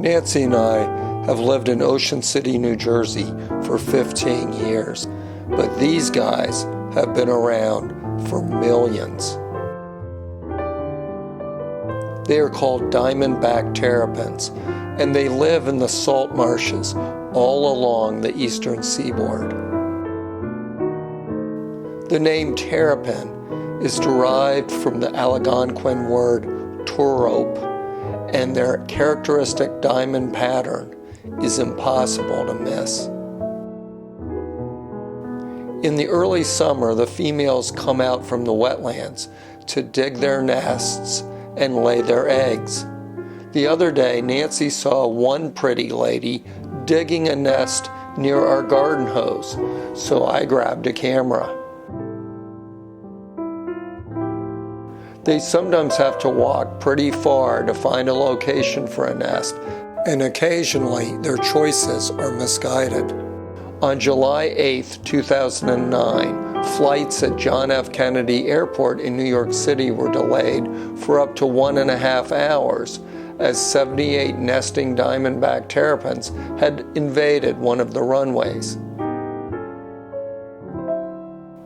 Nancy and I have lived in Ocean City, New Jersey for 15 years, but these guys have been around for millions. They are called Diamondback Terrapins, and they live in the salt marshes all along the eastern seaboard. The name terrapin is derived from the Algonquian word torope, and their characteristic diamond pattern is impossible to miss. In the early summer, the females come out from the wetlands to dig their nests and lay their eggs. The other day, Nancy saw one pretty lady digging a nest near our garden hose, so I grabbed a camera. They sometimes have to walk pretty far to find a location for a nest, and occasionally their choices are misguided. On July 8, 2009, flights at John F. Kennedy Airport in New York City were delayed for up to 1.5 hours as 78 nesting diamondback terrapins had invaded one of the runways.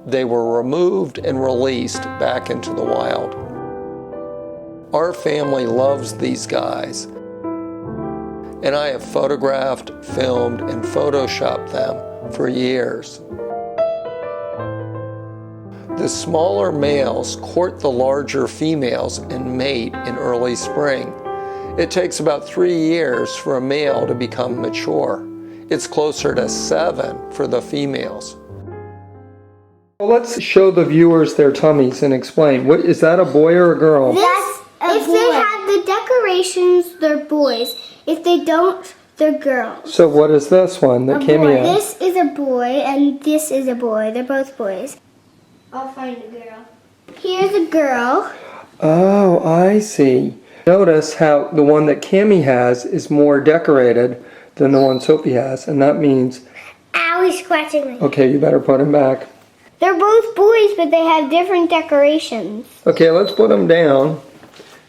They were removed and released back into the wild. Our family loves these guys, and I have photographed, filmed, and photoshopped them for years. The smaller males court the larger females and mate in early spring. It takes about 3 years for a male to become mature. It's closer to 7 for the females. Well, let's show the viewers their tummies and explain. What is that, a boy or a girl? If they have the decorations, they're boys. If they don't, they're girls. So what is this one that Kimmy has? This is a boy and this is a boy. They're both boys. I'll find a girl. Here's a girl. Oh, I see. Notice how the one that Kimmy has is more decorated than the one Sophie has, and that means... Ow, he's scratching me. Okay, you better put him back. They're both boys, but they have different decorations. Okay, let's put them down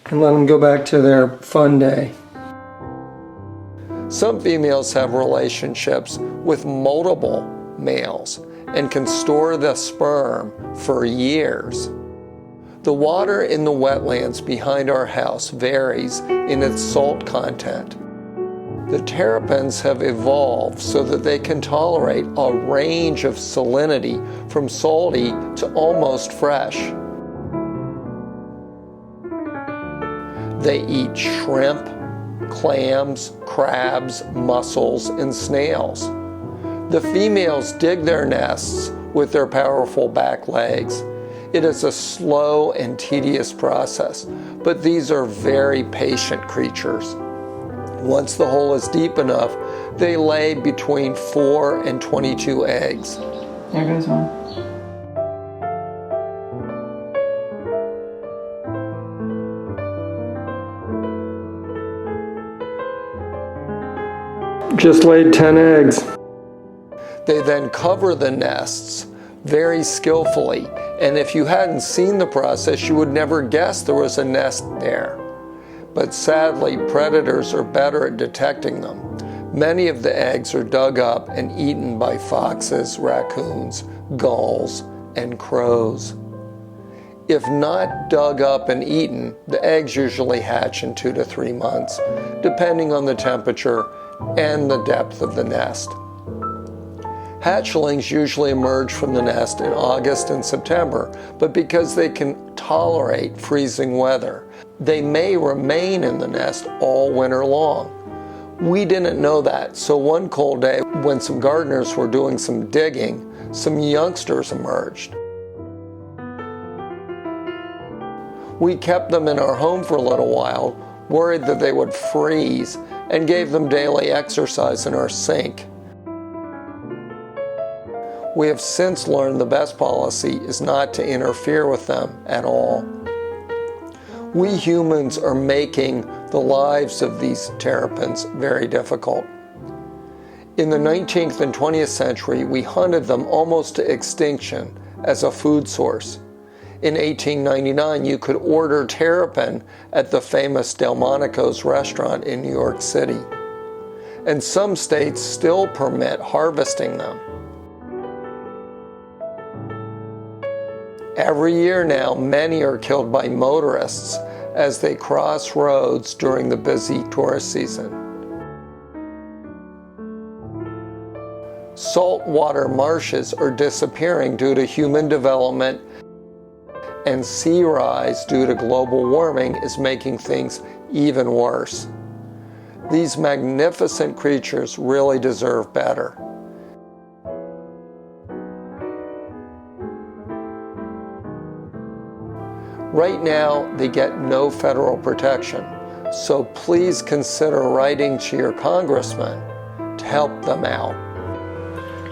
and let them go back to their fun day. Some females have relationships with multiple males and can store the sperm for years. The water in the wetlands behind our house varies in its salt content. The terrapins have evolved so that they can tolerate a range of salinity from salty to almost fresh. They eat shrimp, clams, crabs, mussels, and snails. The females dig their nests with their powerful back legs. It is a slow and tedious process, but these are very patient creatures. Once the hole is deep enough, they lay between 4 and 22 eggs. There goes one. Just laid 10 eggs. They then cover the nests very skillfully, and if you hadn't seen the process, you would never guess there was a nest there. But sadly, predators are better at detecting them. Many of the eggs are dug up and eaten by foxes, raccoons, gulls, and crows. If not dug up and eaten, the eggs usually hatch in 2 to 3 months, depending on the temperature and the depth of the nest. Hatchlings usually emerge from the nest in August and September, but because they can tolerate freezing weather, they may remain in the nest all winter long. We didn't know that, so one cold day when some gardeners were doing some digging, some youngsters emerged. We kept them in our home for a little while, worried that they would freeze, and gave them daily exercise in our sink. We have since learned the best policy is not to interfere with them at all. We humans are making the lives of these terrapins very difficult. In the 19th and 20th century, we hunted them almost to extinction as a food source. In 1899, you could order terrapin at the famous Delmonico's restaurant in New York City. And some states still permit harvesting them. Every year now, many are killed by motorists as they cross roads during the busy tourist season. Saltwater marshes are disappearing due to human development, and sea rise due to global warming is making things even worse. These magnificent creatures really deserve better. Right now, they get no federal protection, so please consider writing to your congressman to help them out.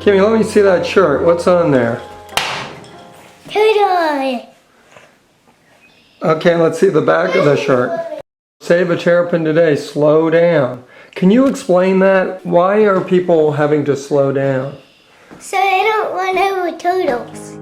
Kimmy, let me see that shirt. What's on there? Turtle. Okay, let's see the back of the shirt. Save a terrapin today, slow down. Can you explain that? Why are people having to slow down? So they don't run over turtles.